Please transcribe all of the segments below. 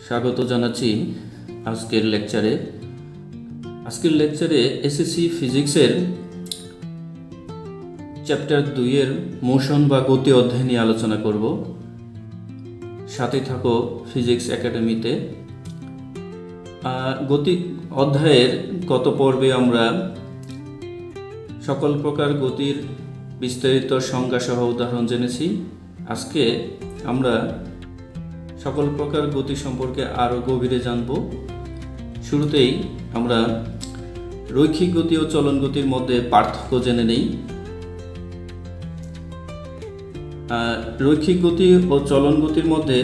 স্বাগত জানাচ্ছি আজকের লেকচারে এসএসসি ফিজিক্সের চ্যাপ্টার 2 এর মোশন বা গতি অধ্যায় নিয়ে আলোচনা করব। সাথে থাকো ফিজিক্স একাডেমিতে। গতি অধ্যায়ের গত পর্বে আমরা সকল প্রকার গতির বিস্তারিত সংজ্ঞা সহ উদাহরণ জেনেছি। আজকে আমরা সকল প্রকার গতি সম্পর্কে আরও গভীরে জানব। শুরুতেই আমরা রৈখিক গতি ও চলন গতির মধ্যে পার্থক্য জেনে নেই। রৈখিক গতি ও চলন গতির মধ্যে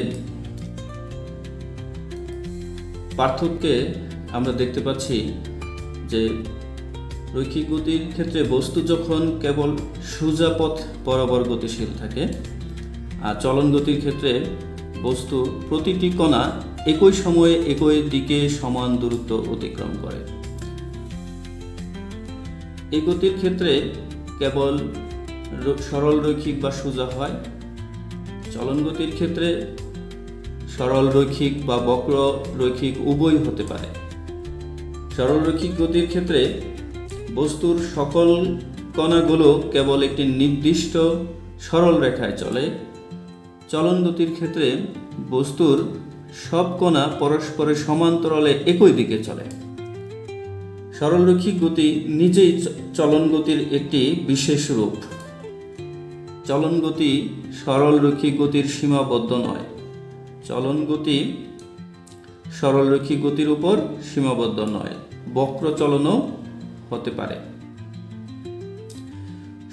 পার্থক্যে আমরা দেখতে পাচ্ছি যে রৈখিক গতির ক্ষেত্রে বস্তু যখন কেবল সোজা পথ বরাবর গতিশীল থাকে, আর চলন গতির ক্ষেত্রে বস্তু প্রতিটি কণা একই সময়ে একই দিকে সমান দূরত্ব অতিক্রম করে। এই গতির ক্ষেত্রে কেবল সরল রৈখিক বা সোজা হয়। চলন গতির ক্ষেত্রে সরল রৈখিক বা বক্র রৈখিক উভয় হতে পারে। সরল রৈখিক গতির ক্ষেত্রে বস্তুর সকল কণাগুলো কেবল একটি নির্দিষ্ট সরল রেখায় চলে। চলন গতির ক্ষেত্রে বস্তুর সব কণা পরস্পরের সমান্তরালে একই দিকে চলে। সরল রৈখিক গতি নিজেই চলন গতির একটি বিশেষ রূপ। চলন গতি সরল রৈখিক গতির সীমাবদ্ধ নয়। চলন গতি সরল রৈখিক গতির উপর সীমাবদ্ধ নয়, বক্র চলনও হতে পারে।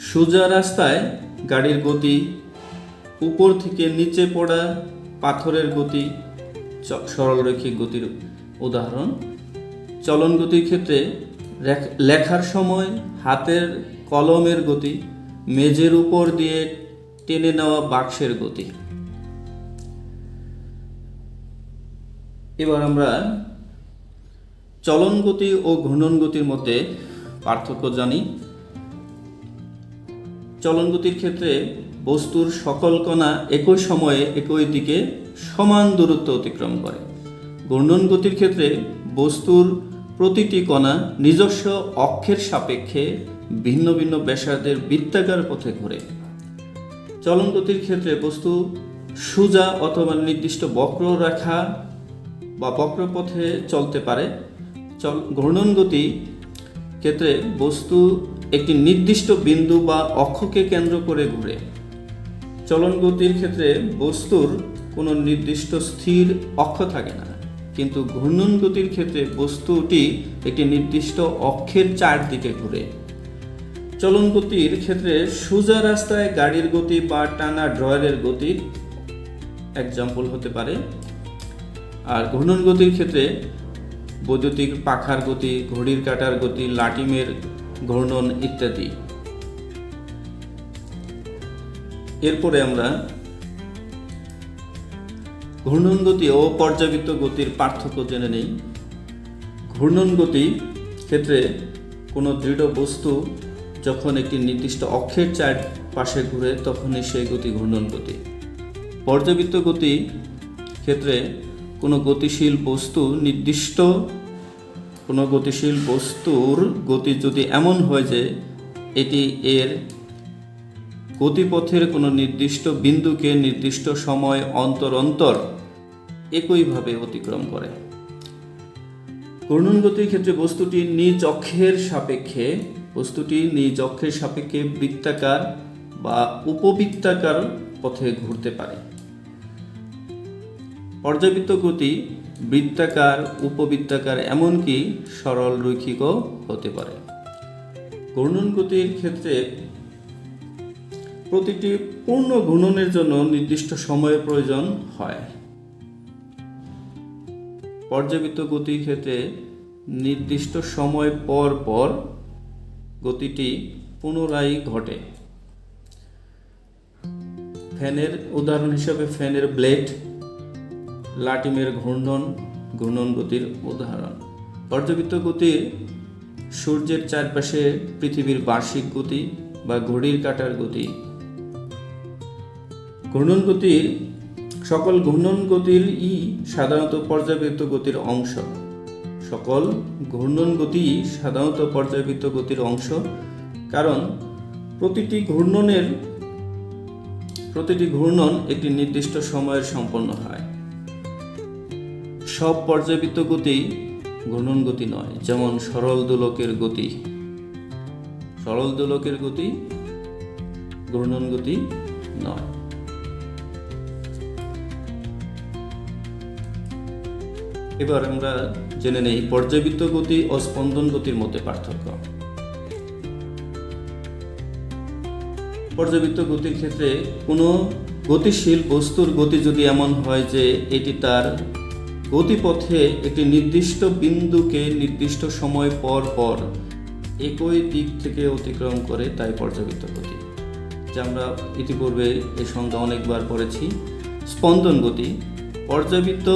সোজা রাস্তায় গাড়ির গতি, উপর থেকে নিচে পড়া পাথরের গতি সরল রৈখিক গতির উদাহরণ। চলন গতির ক্ষেত্রে লেখার সময় হাতের কলমের গতি, মেঝের উপর দিয়ে টেনে নেওয়া বাক্সের গতি। এবার আমরা চলন গতি ও ঘূর্ণন গতির মধ্যে পার্থক্য জানি। চলন গতির ক্ষেত্রে বস্তুর সকল কণা একই সময়ে একই দিকে সমান দূরত্ব অতিক্রম করে। ঘূর্ণন গতির ক্ষেত্রে বস্তুর প্রতিটি কণা নিজস্ব অক্ষের সাপেক্ষে ভিন্ন ভিন্ন ব্যাসার্ধের বৃত্তাকার পথে ঘোরে। চলন গতির ক্ষেত্রে বস্তু সোজা অথবা নির্দিষ্ট বক্ররেখা বা বক্রপথে চলতে পারে। ঘূর্ণন গতি ক্ষেত্রে বস্তু একটি নির্দিষ্ট বিন্দু বা অক্ষকে কেন্দ্র করে ঘুরে। চলন গতির ক্ষেত্রে বস্তুর কোনো নির্দিষ্ট স্থির অক্ষ থাকে না, কিন্তু ঘূর্ণন গতির ক্ষেত্রে বস্তুটি একটি নির্দিষ্ট অক্ষের চারদিকে ঘুরে। চলন গতির ক্ষেত্রে সোজা রাস্তায় গাড়ির গতি বা টানা ড্রয়ারের গতির এক্সাম্পল হতে পারে। আর ঘূর্ণন গতির ক্ষেত্রে বৈদ্যুতিক পাখার গতি, ঘড়ির কাঁটার গতি, লাটিমের ঘূর্ণন ইত্যাদি। এরপরে আমরা ঘূর্ণন গতি ও পর্যাবৃত্ত গতির পার্থক্য জেনে নেই। ঘূর্ণন গতি ক্ষেত্রে কোনো দৃঢ় বস্তু যখন একটি নির্দিষ্ট অক্ষের চারপাশে ঘুরে তখনই সেই গতি ঘূর্ণন গতি। পর্যাবৃত্ত গতি ক্ষেত্রে কোনো গতিশীল বস্তুর গতি যদি এমন হয় যে এটি এর গতিপথের কোনো নির্দিষ্ট বিন্দুকে নির্দিষ্ট সময় অন্তর অন্তর একইভাবে অতিক্রম করে। ঘূর্ণন গতির ক্ষেত্রে বস্তুটি নিজ অক্ষের সাপেক্ষে বৃত্তাকার বা উপবৃত্তাকার পথে ঘুরতে পারে। পর্যাবৃত্ত গতি বৃত্তাকার, উপবৃত্তাকার, এমনকি সরল রৈখিকও হতে পারে। ঘূর্ণন গতির ক্ষেত্রে প্রতিটি পূর্ণ ঘূর্ণনের জন্য নির্দিষ্ট সময়ের প্রয়োজন হয়। পর্যাবৃত্ত গতির ক্ষেত্রে নির্দিষ্ট সময় পর পর গতিটি পুনরায় ঘটে। ফ্যানের উদাহরণ হিসাবে ফ্যানের ব্লেড, লাটিমের ঘূর্ণন গতির উদাহরণ। পর্যাবৃত্ত গতির সূর্যের চারপাশে পৃথিবীর বার্ষিক গতি বা ঘড়ির কাঁটার গতি। ঘূর্ণন গতির সকল ঘূর্ণন গতির সাধারণত পর্যায়বৃত্ত গতির অংশ। সকল ঘূর্ণন গতি সাধারণত পর্যায়বৃত্ত গতির অংশ, কারণ প্রতিটি ঘূর্ণন একটি নির্দিষ্ট সময়ের সম্পন্ন হয়। সব পর্যায়বৃত্ত গতি ঘূর্ণন গতি নয়, যেমন সরল দোলকের গতি ঘূর্ণন গতি নয়। এবার আমরা জেনে নেই পর্যায়বৃত্ত গতি ও স্পন্দন গতির মধ্যে পার্থক্য। পর্যায়বৃত্ত গতির ক্ষেত্রে কোনো গতিশীল বস্তুর গতি যদি এমন হয় যে এটি তার গতিপথে একটি নির্দিষ্ট বিন্দুকে নির্দিষ্ট সময় পর পর একই দিক থেকে অতিক্রম করে, তাই পর্যায়বৃত্ত গতি, যা আমরা ইতিপূর্বে এই সংজ্ঞা অনেকবার পড়েছি। স্পন্দন গতি, পর্যায়বৃত্ত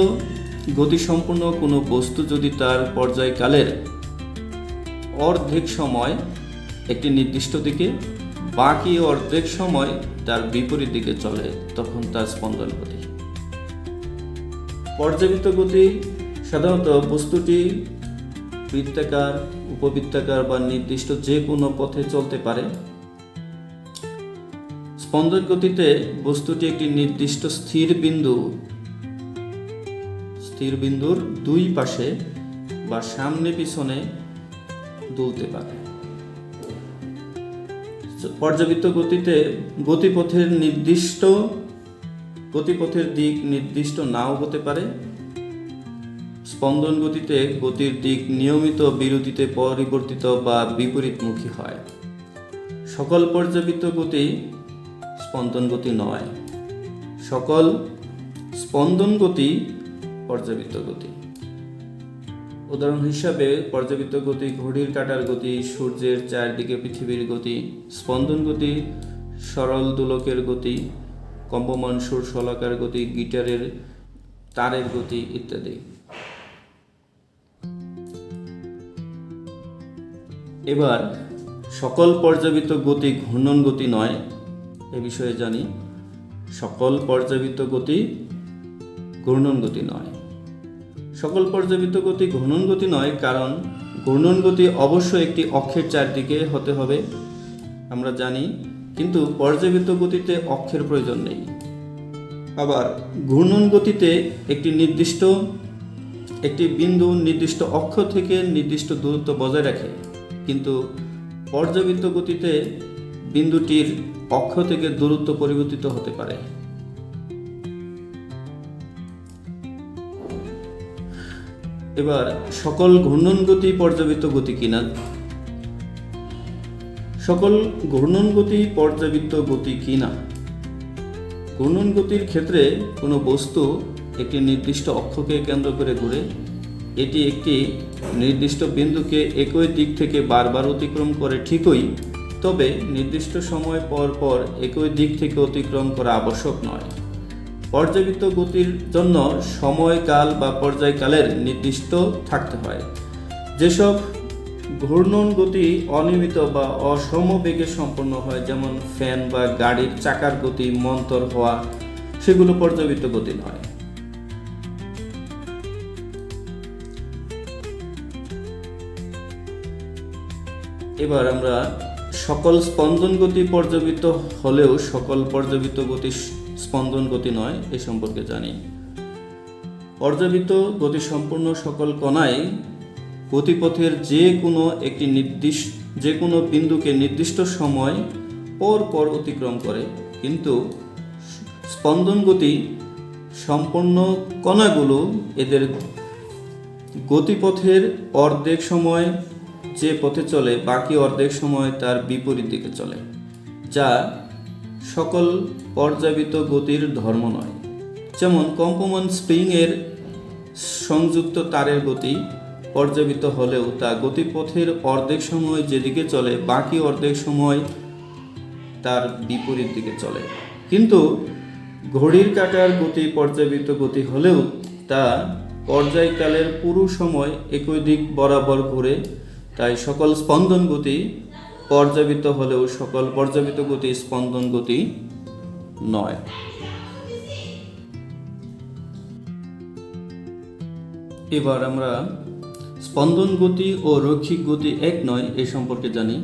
গতিসম্পন্ন কোনো বস্তু যদি তার পর্যায়কালের অর্ধেক সময় একটি নির্দিষ্ট দিকে, বাকি অর্ধেক সময় তার বিপরীত দিকে চলে, তখন তার স্পন্দন গতি। পর্যায়বৃত্ত গতি সাধারণত বস্তুটি বৃত্তাকার, উপবৃত্তাকার বা নির্দিষ্ট যে কোনো পথে চলতে পারে। স্পন্দন গতিতে বস্তুটি একটি নির্দিষ্ট স্থির বিন্দুর দুই পাশে বা সামনে পিছনে দুলতে পারে। পর্যায়বৃত্ত গতিতে গতিপথের দিক নির্দিষ্ট নাও হতে পারে। স্পন্দন গতিতে গতির দিক নিয়মিত বিরতিতে পরিবর্তিত বা বিপরীতমুখী হয়। সকল পর্যায়বৃত্ত গতি স্পন্দন গতি নয়। সকল স্পন্দন গতি পর্যায়বৃত্ত গতি। উদাহরণ হিসাবে পর্যায়বৃত্ত গতি ঘড়ির কাঁটার গতি, সূর্যের চারদিকে পৃথিবীর গতি। স্পন্দন গতি সরল দোলকের গতি, কম্পমান শলাকার গতি, গিটারের তারের গতি ইত্যাদি। এবার সকল পর্যায়বৃত্ত গতি ঘূর্ণন গতি নয়, এ বিষয়ে জানি। সকল পর্যায়বৃত্ত গতি ঘূর্ণন গতি নয়। সকল পর্যায়বৃত্ত গতি ঘূর্ণন গতি নয়, কারণ ঘূর্ণন গতি অবশ্যই একটি অক্ষের চারদিকে হতে হবে, আমরা জানি, কিন্তু পর্যায়বৃত্ত গতিতে অক্ষের প্রয়োজন নেই। আবার ঘূর্ণন গতিতে একটি বিন্দু নির্দিষ্ট অক্ষ থেকে নির্দিষ্ট দূরত্ব বজায় রাখে, কিন্তু পর্যায়বৃত্ত গতিতে বিন্দুটির অক্ষ থেকে দূরত্ব পরিবর্তিত হতে পারে। এবার সকল ঘূর্ণন গতি পর্যায়বৃত্ত গতি কিনা। সকল ঘূর্ণন গতি পর্যায়বৃত্ত গতি কিনা। ঘূর্ণন গতির ক্ষেত্রে কোনো বস্তু একটি নির্দিষ্ট অক্ষকে কেন্দ্র করে ঘুরে। এটি একটি নির্দিষ্ট বিন্দুকে একই দিক থেকে বারবার অতিক্রম করে ঠিকই, তবে নির্দিষ্ট সময় পর পর একই দিক থেকে অতিক্রম করা আবশ্যক নয়। পর্যায়বৃত্ত গতির জন্য সময়কাল বা পর্যায়কালের নির্দিষ্ট থাকতে হয়। যেসব ঘূর্ণন গতি অনিয়মিত বা অসমবেগে সম্পন্ন হয়, যেমন ফ্যান বা গাড়ির চাকার গতি মন্থর হওয়া, সেগুলো পর্যায়বৃত্ত গতি নয়। এবার আমরা সকল স্পন্দন গতি পর্যায়বৃত্ত হলেও সকল পর্যায়বৃত্ত গতি স্পন্দন গতি নয়, এ সম্পর্কে জানি। পর্যায়বৃত্ত গতি সম্পূর্ণ সকল কণায় গতিপথের যে কোনো বিন্দুকে নির্দিষ্ট সময় পর পর অতিক্রম করে, কিন্তু স্পন্দন গতি সম্পন্ন কণাগুলো এদের গতিপথের অর্ধেক সময় যে পথে চলে, বাকি অর্ধেক সময় তার বিপরীত দিকে চলে, যা সকল পর্যায়বৃত্ত গতির ধর্ম নয়। যেমন কম্পমান স্প্রিং এর সংযুক্ত তারের গতি পর্যায়বৃত্ত হলেও তা গতিপথের অর্ধেক সময় যেদিকে চলে, বাকি অর্ধেক সময় তার বিপরীত দিকে চলে। কিন্তু ঘড়ির কাঁটার গতি পর্যায়বৃত্ত গতি হলেও তা পর্যায়কালের পুরো সময় একই দিক বরাবর ঘুরে, তাই সকল স্পন্দন গতি পর্যায়বৃত্ত হলেও সকল পর্যায়বৃত্ত গতি স্পন্দন গতি নয়। এবার আমরা স্পন্দন গতি ও রৈখিক গতি এক নয় এ সম্পর্কে জানি।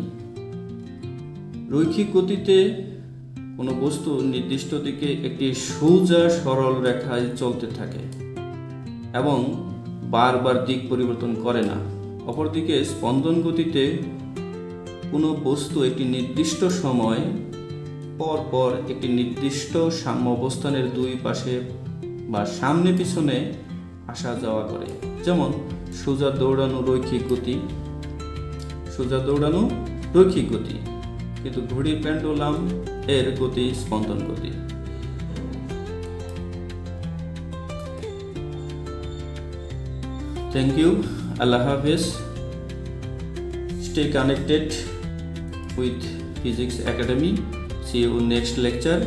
রৈখিক গতিতে কোনো বস্তু নির্দিষ্ট দিকে একটি সোজা সরল রেখায় চলতে থাকে এবং বারবার দিক পরিবর্তন করে না। অপরদিকে স্পন্দন গতিতে কোনো বস্তু একটি নির্দিষ্ট সময় পর পর একটি নির্দিষ্ট সাম্য অবস্থানের দুই পাশে বা সামনে পিছনে আসা যাওয়া করে, যেমন সোজা দৌড়ানো রৈখিক গতি, কিন্তু ঘড়ির পেন্ডুলাম এর গতি স্পন্দন গতি। থ্যাংক ইউ, আল্লাহ হাফেজ। Stay connected with Physics Academy. See you next lecture.